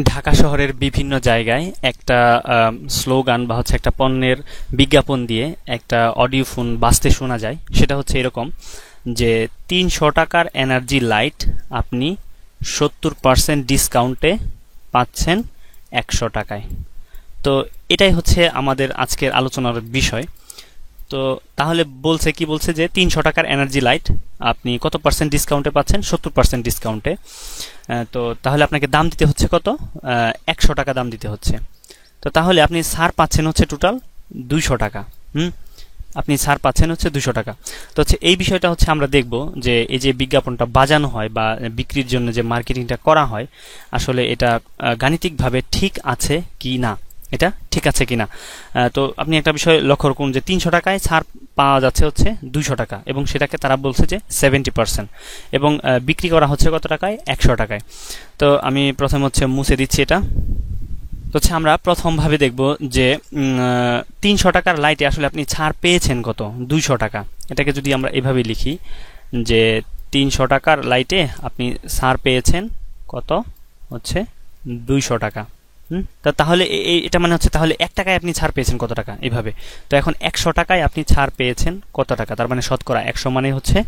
ঢাকা শহরের বিভিন্ন জায়গায় একটা স্লোগান বা হচ্ছে একটা পণ্যের বিজ্ঞাপন দিয়ে একটা অডিও ফোন বাজতে শোনা যায়। সেটা হচ্ছে এরকম যে ৩০০ টাকার এনার্জি লাইট আপনি ৭০% ডিসকাউন্টে পাচ্ছেন ১০০ টাকায়। তো এটাই হচ্ছে আমাদের আজকের আলোচনার বিষয়। তো তাহলে কি বলছে যে ৩০০ টাকার এনার্জি লাইট আপনি কত পার্সেন্ট ডিসকাউন্টে পাচ্ছেন? ৭০% ডিসকাউন্টে। তো তাহলে আপনাকে দাম দিতে হচ্ছে কত? ১০০ টাকা দাম দিতে হচ্ছে। তো তাহলে আপনি ছাড় পাচ্ছেন হচ্ছে টোটাল ২০০ টাকা। আপনি ছাড় পাচ্ছেন হচ্ছে ২০০ টাকা। তো হচ্ছে এই বিষয়টা হচ্ছে আমরা দেখব যে এই যে বিজ্ঞাপনটা বাজানো হয় বা বিক্রির জন্য যে মার্কেটিংটা করা হয়, আসলে এটা গাণিতিকভাবে ঠিক আছে কি না, এটা ঠিক আছে কিনা। তো আপনি একটা বিষয় লক্ষ্য করুন যে ৩০০ টাকায় ছাড় পাওয়া যাচ্ছে হচ্ছে ২০০ টাকা, এবং সেটাকে তারা বলছে যে 70%, এবং বিক্রি করা হচ্ছে কত টাকায়? ১০০ টাকায়। তো আমি প্রথমে হচ্ছে মুছে দিচ্ছি এটা। তো হচ্ছে আমরা প্রথমভাবে দেখব যে ৩০০ টাকার লাইটে আসলে আপনি ছাড় পেয়েছেন কত? ২০০ টাকা। এটাকে যদি আমরা এভাবে লিখি যে ৩০০ টাকার লাইটে আপনি ছাড় পেয়েছেন কত? হচ্ছে ২০০ টাকা। তাহলে এটা মানে হচ্ছে তাহলে ১ টাকায় আপনি ছাড় পেয়েছেন কত টাকা, এইভাবে। তো এখন ১০০ টাকায় আপনি ছাড় পেয়েছেন কত টাকা, তার মানে শতকরা। ১০০ মানে হচ্ছে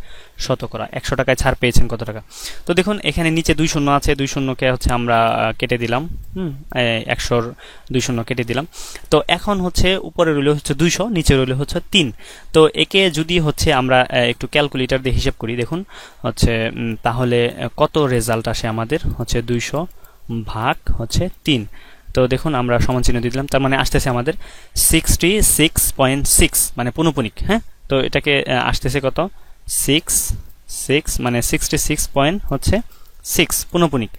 শতকরা। ১০০ টাকায় ছাড় পেয়েছেন কত টাকা। তো দেখুন এখানে নিচে ২ শূন্য আছে, ২ শূন্যকে হচ্ছে আমরা কেটে দিলাম। ১০০-র ২ শূন্য কেটে দিলাম। তো এখন হচ্ছে উপরে রইল হচ্ছে ২০০, নিচে রইল হচ্ছে ৩। তো একে যদি হচ্ছে আমরা একটু ক্যালকুলেটর দিয়ে হিসেব করি, দেখুন হচ্ছে তাহলে কত রেজাল্ট আসে আমাদের? হচ্ছে ২০০ ভাগ হচ্ছে ৩। তো দেখুন আমরা সমান চিহ্ন দিয়ে দিলাম, তার মানে আসতেছে আমাদের 66.6, মানে পুনঃপুনিক। হ্যাঁ, তো এটাকে আসতেছে কত? 6 মানে 66.6 পুনঃপুনিক।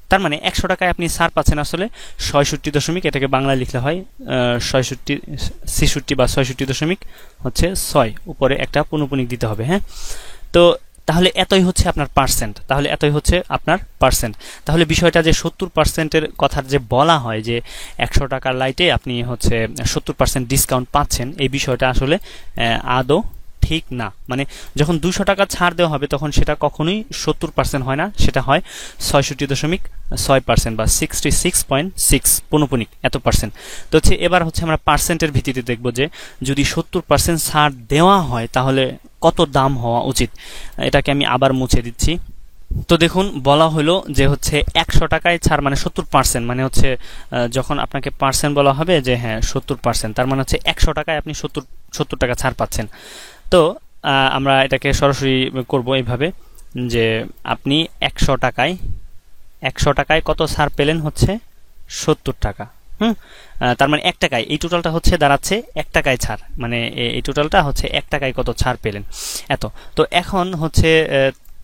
তার মানে ১০০ টাকায় আপনি ছাড় পাচ্ছেন আসলে ৬৬ এটাকে বাংলায় লিখলে হয় ৬৬ বা ৬৬.৬ উপরে একটা পুনঃপুনিক দিতে হবে। হ্যাঁ, তো তাহলে এতই হচ্ছে আপনার পার্সেন্ট। তাহলে বিষয়টা যে ৭০%-এর কথা যে বলা হয় যে ১০০ টাকার লাইটে আপনি হচ্ছে ৭০% ডিসকাউন্ট পাচ্ছেন, এই বিষয়টা আসলে আদৌ ঠিক না। মানে যখন ২০০ টাকা ছাড় দেওয়া হবে তখন সেটা কখনোই ৭০% হয় না, সেটা হয় ৬৬.৬% বা 66.6 পুনঃপুনিক এত পার্সেন্ট। তো হচ্ছে এবার হচ্ছে আমরা পার্সেন্টের ভিত্তিতে দেখব যে যদি ৭০% ছাড় দেওয়া হয় তাহলে কত দাম হওয়া উচিত। এটাকে আমি আবার মুছে দিচ্ছি। তো দেখুন বলা হলো যে হচ্ছে ১০০ টাকায় ছাড় মানে ৭০%, মানে হচ্ছে যখন আপনাকে পার্সেন্ট বলা হবে যে হ্যাঁ ৭০%, তার মানে হচ্ছে ১০০ টাকায় আপনি ৭০ টাকা ছাড় পাচ্ছেন। তো আমরা এটাকে সরাসরি করব এইভাবে যে আপনি ১০০ টাকায় কত ছাড় পেলেন? হচ্ছে ৭০ টাকা। তার মানে ১ টাকায় এই টোটালটা হচ্ছে দাঁড়াচ্ছে ১ টাকায় ছাড়, মানে এই টোটালটা হচ্ছে ১ টাকায় কত ছাড় পেলেন এত। তো এখন হচ্ছে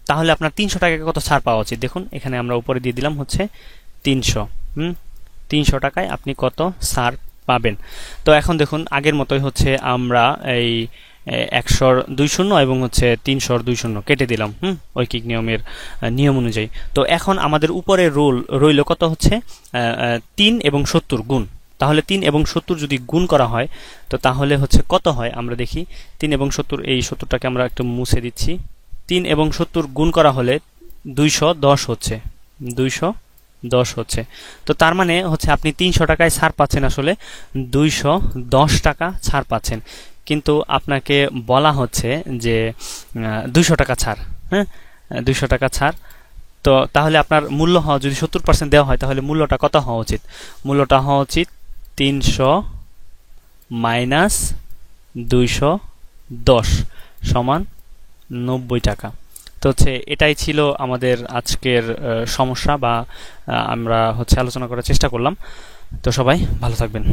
তাহলে আপনার ৩০০ টাকায় কত ছাড় পাওয়া উচিত? দেখুন এখানে আমরা উপরে দিয়ে দিলাম হচ্ছে ৩০০। ৩০০ টাকায় আপনি কত ছাড় পাবেন। তো এখন দেখুন আগের মতোই হচ্ছে আমরা এই ১০০-র ২ শূন্য এবং হচ্ছে ৩০০-র ২ শূন্য কেটে দিলাম ঐকিক নিয়মের নিয়ম অনুযায়ী। তো এখন আমাদের উপরে রইল কত? হচ্ছে ৩ এবং ৭০ গুণ। তাহলে ৩ এবং ৭০ যদি গুণ করা হয় তো তাহলে হচ্ছে কত হয় আমরা দেখি। ৩ এবং ৭০, এই ৭০টাকে আমরা একটু মুছে দিচ্ছি। ৩ এবং ৭০ গুণ করা হলে ২১০ হচ্ছে। ২১০ হচ্ছে। তো তার মানে হচ্ছে আপনি ৩০০ টাকায় ছাড় পাচ্ছেন, আসলে ২১০ টাকা ছাড় পাচ্ছেন, কিন্তু আপনাকে বলা হচ্ছে যে ২০০ টাকা ছাড়। হ্যাঁ, ২০০ টাকা ছাড়। তো তাহলে আপনার মূল্য হওয়া, যদি ৭০% দেওয়া হয় তাহলে মূল্যটা কত হওয়া উচিত? মূল্যটা হওয়া উচিত ৩০০ মাইনাস ২১০ সমান ৯০ টাকা। তো হচ্ছে এটাই ছিল আমাদের আজকের সমস্যা, বা আমরা হচ্ছে আলোচনা করার চেষ্টা করলাম। তো সবাই ভালো থাকবেন।